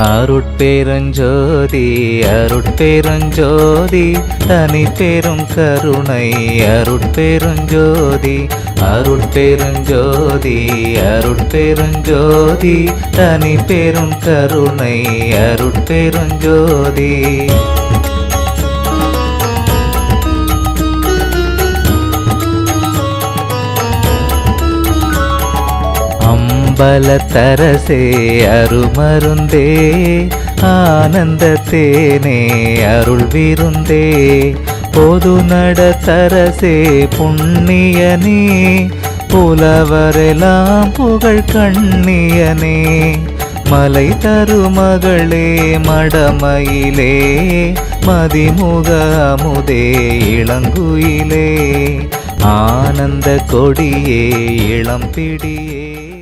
அருட்பெருஞ்சோதி அருட்பெருஞ்சோதி தனி பெரும் கருணை அருட்பெருஞ்சோதி அருட்பெருஞ்சோதி அருட்பெருஞ்சோதி தனி பெரும் கருணை அருட்பெருஞ்சோதி. அம்பலத்தரசே அருமருந்தே ஆனந்த தேனே அருள் விருந்தே பொது நடத்தரசே புண்ணியனே புலவரெல்லாம் புகழ் கண்ணியனே மலை தருமகளே மடமயிலே மதிமுக அமுதே இளங்குயிலே ஆனந்த கொடியே இளம்பிடியே.